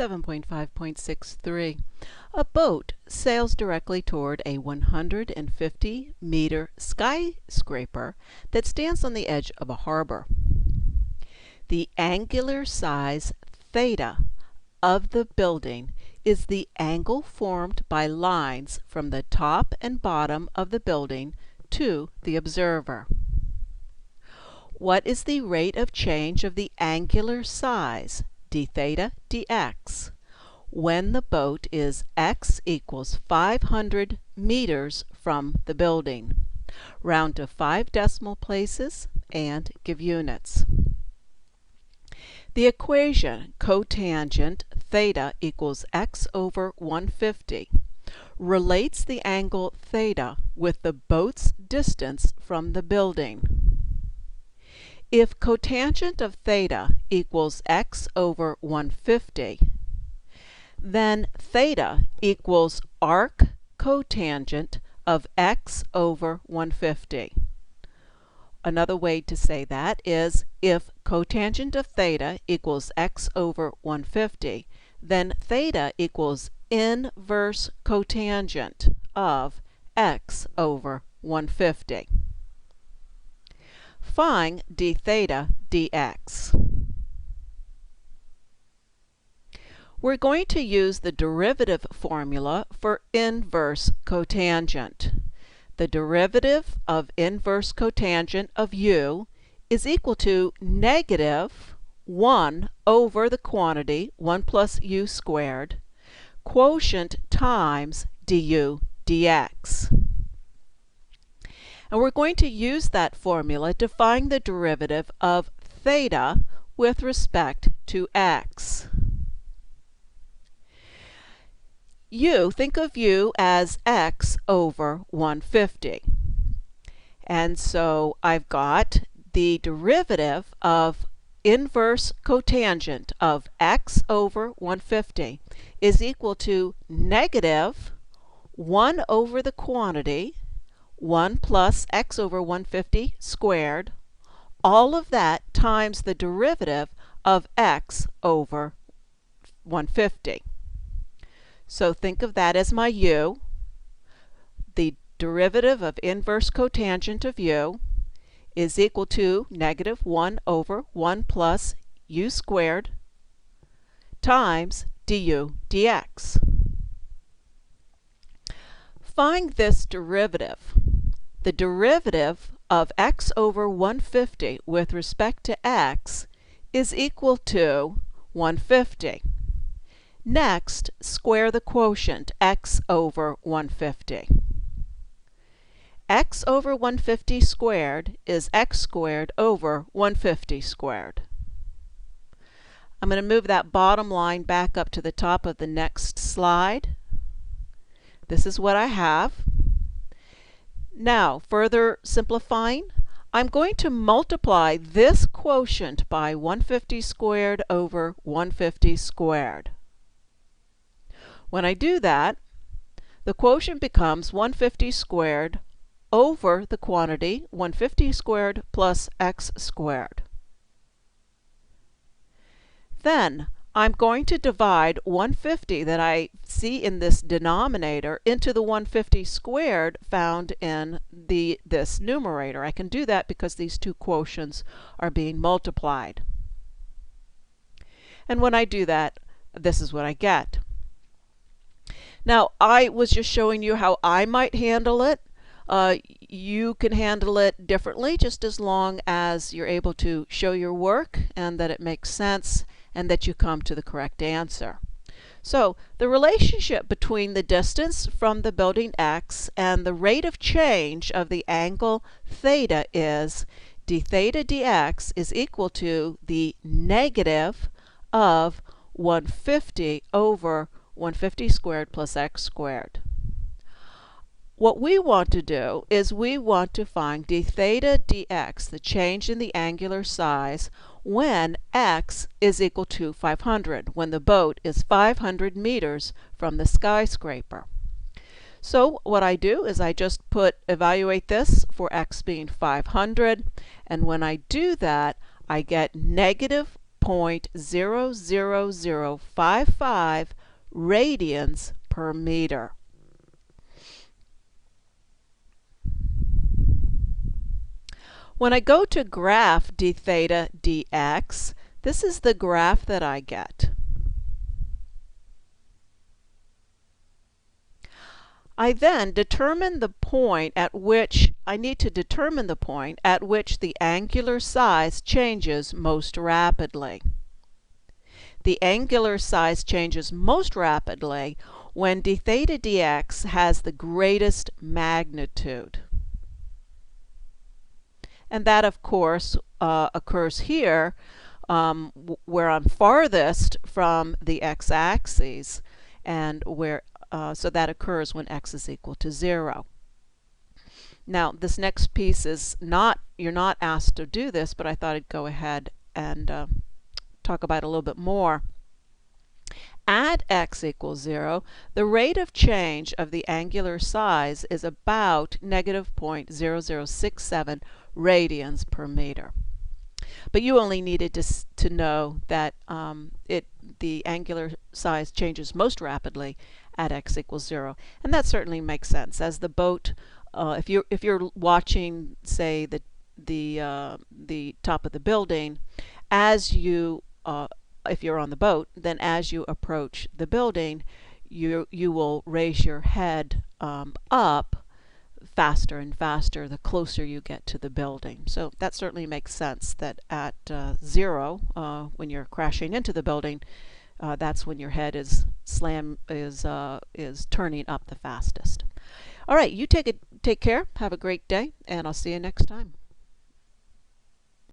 7.5.63. A boat sails directly toward a 150-meter skyscraper that stands on the edge of a harbor. The angular size theta of the building is the angle formed by lines from the top and bottom of the building to the observer. What is the rate of change of the angular size, d theta dx, when the boat is x equals 500 meters from the building? Round to 5 decimal places and give units. The equation cotangent theta equals x over 150 relates the angle theta with the boat's distance from the building. If cotangent of theta equals x over 150, then theta equals arc cotangent of x over 150. Another way to say that is if cotangent of theta equals x over 150, then theta equals inverse cotangent of x over 150. Find d theta dx. We're going to use the derivative formula for inverse cotangent. The derivative of inverse cotangent of u is equal to negative 1 over the quantity, 1 plus u squared, quotient times du dx. And we're going to use that formula to find the derivative of theta with respect to x. Think of u as x over 150. And so I've got the derivative of inverse cotangent of x over 150 is equal to negative 1 over the quantity, 1 plus x over 150 squared, all of that times the derivative of x over 150. So think of that as my u. The derivative of inverse cotangent of u is equal to negative 1 over 1 plus u squared times du dx. Find this derivative. The derivative of x over 150 with respect to x is equal to 150. Next, square the quotient x over 150. X over 150 squared is x squared over 150 squared. I'm going to move that bottom line back up to the top of the next slide. This is what I have. Now, further simplifying, I'm going to multiply this quotient by 150 squared over 150 squared. When I do that, the quotient becomes 150 squared over the quantity 150 squared plus x squared. Then I'm going to divide 150 that I see in this denominator into the 150 squared found in this numerator. I can do that because these two quotients are being multiplied. And when I do that, this is what I get. Now, I was just showing you how I might handle it. You can handle it differently, just as long as you're able to show your work and that it makes sense and that you come to the correct answer. So, the relationship between the distance from the building x and the rate of change of the angle theta is d theta dx is equal to the negative of 150 over 150 squared plus x squared. What we want to do is we want to find d theta dx, the change in the angular size, when x is equal to 500, when the boat is 500 meters from the skyscraper. So what I do is I just evaluate this for x being 500, and when I do that, I get negative -0.00055 radians per meter. When I go to graph d theta dx, this is the graph that I get. I then determine the point at which I need to determine the point at which the angular size changes most rapidly. The angular size changes most rapidly when d theta dx has the greatest magnitude. And that, of course, occurs here where I'm farthest from the x-axis, and where so that occurs when x is equal to 0. Now, this next piece is not, you're not asked to do this, but I thought I'd go ahead and talk about it a little bit more. At x equals 0, the rate of change of the angular size is about -0.0067 radians per meter. But you only needed to know that the angular size changes most rapidly at x equals 0, and that certainly makes sense. As the boat, if you're watching, say, the top of the building, as you if you're on the boat, then as you approach the building, you will raise your head up faster and faster the closer you get to the building. So that certainly makes sense that at 0, when you're crashing into the building, that's when your head is turning up the fastest. All right, you take care. Have a great day, and I'll see you next time.